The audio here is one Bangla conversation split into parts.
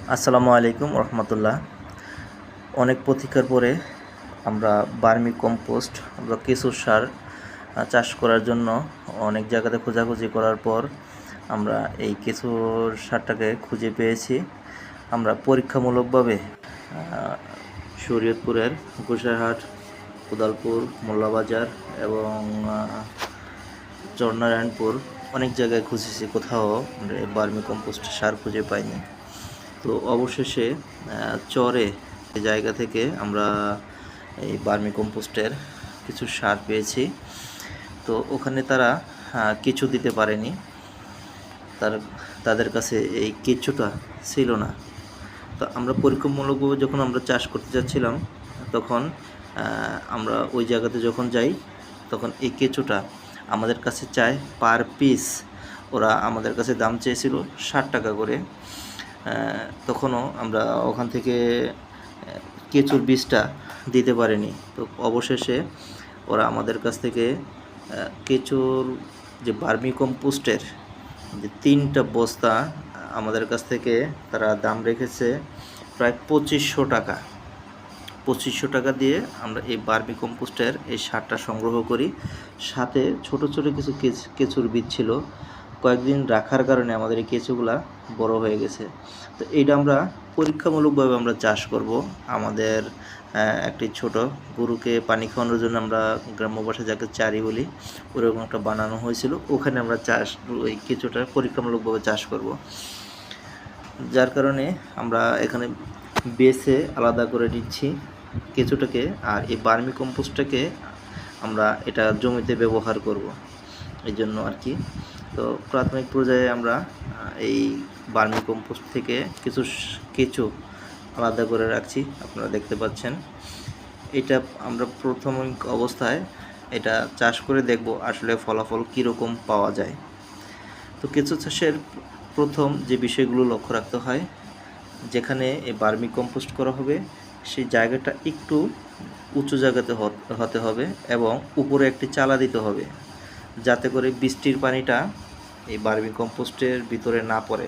আসসালামু আলাইকুম রহমতুল্লাহ। অনেক প্রতীক্ষার পরে আমরা বার্মি কম্পোস্ট আমরা কেঁচুর সার চাষ করার জন্য অনেক জায়গাতে খোঁজাখুঁজি করার পর আমরা এই কেঁচুর সারটাকে খুঁজে পেয়েছি। আমরা পরীক্ষামূলকভাবে শরীয়তপুরের গোসাইরহাট, কোদালপুর, মোল্লাবাজার এবং চরনারায়ণপুর অনেক জায়গায় খুঁজেছি, কোথাও আমরা বার্মি কম্পোস্ট সার খুঁজে পাইনি। তো অবশেষে চরে জায়গা থেকে আমরা এই বার্মি কম্পোস্টের কিছু সার পেয়েছি। তো ওখানে তারা কিছু দিতে পারেনি, তাদের কাছে এই কেঁচুটা ছিল না। তো আমরা পরীক্ষামূলকভাবে যখন আমরা চাষ করতে যাচ্ছিলাম, তখন আমরা ওই জায়গাতে যখন যাই, তখন এই কেঁচুটা আমাদের কাছে চায় পার পিস। ওরা আমাদের কাছে দাম চেয়েছিল 60 টাকা করে। তখনও আমরা ওখান থেকে কেঁচুর বীজটা দিতে পারিনি। তো অবশেষে ওরা আমাদের কাছ থেকে কেঁচুর যে বার্মি কম্পোস্টের যে 3টা বস্তা আমাদের কাছ থেকে তারা দাম রেখেছে প্রায় 2500 টাকা। 2500 টাকা দিয়ে আমরা এই বার্মি কম্পোস্টের এই সারটা সংগ্রহ করি। সাথে ছোট ছোট কিছু কেঁচুর বীজ ছিল। কয়েকদিন রাখার কারণে আমাদের এই কেঁচুগুলা বড় হয়ে গেছে। তো এইটা আমরা পরীক্ষামূলকভাবে আমরা চাষ করব। আমাদের একটি ছোট গরুকে পানি খাওয়ানোর জন্য আমরা গ্রাম্য ভাষায় যাকে চারি বলি, ওরকম একটা বানানো হয়েছিল। ওখানে আমরা ওই কেঁচুটা পরীক্ষামূলকভাবে চাষ করব। যার কারণে আমরা এখানে বেছে আলাদা করে দিচ্ছি কেঁচুটাকে, আর এই বার্মি কম্পোস্টটাকে আমরা এটা জমিতে ব্যবহার করব এই জন্য আর কি। তো প্রাথমিক পর্যায়ে আমরা এই বার্মি কম্পোস্ট থেকে কিছু কেঁচু আলাদা করে রাখছি, আপনারা দেখতে পাচ্ছেন। এটা আমরা প্রাথমিক অবস্থায় এটা চাষ করে দেখব আসলে ফলাফল কীরকম পাওয়া যায়। তো কেঁচু চাষের প্রথম যে বিষয়গুলো লক্ষ্য রাখতে হয়, যেখানে এই বার্মি কম্পোস্ট করা হবে সেই জায়গাটা একটু উঁচু জায়গাতে হতে হবে এবং উপরে একটি চালা দিতে হবে, যাতে করে বৃষ্টির পানিটা এই বার্মি কম্পোস্টের ভিতরে না পড়ে।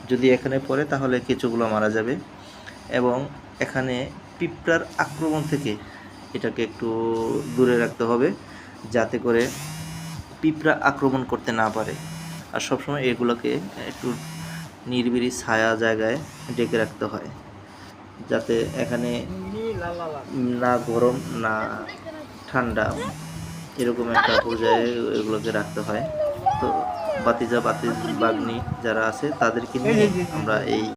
যদি এখানে পড়ে তাহলে কেঁচুগুলো মারা যাবে। এবং এখানে পিঁপড়ার আক্রমণ থেকে এটাকে একটু দূরে রাখতে হবে, যাতে করে পিঁপড়া আক্রমণ করতে না পারে। আর সবসময় এগুলোকে একটু নিরিবিলি ছায়া জায়গায় ডেকে রাখতে হয়, যাতে এখানে না গরম না ঠান্ডা এরকম একটা পর্যায়ে এগুলোকে রাখতে হয়। তো বাতিজা বাগনি যারা আছে তাদেরকে নিয়ে আমরা এই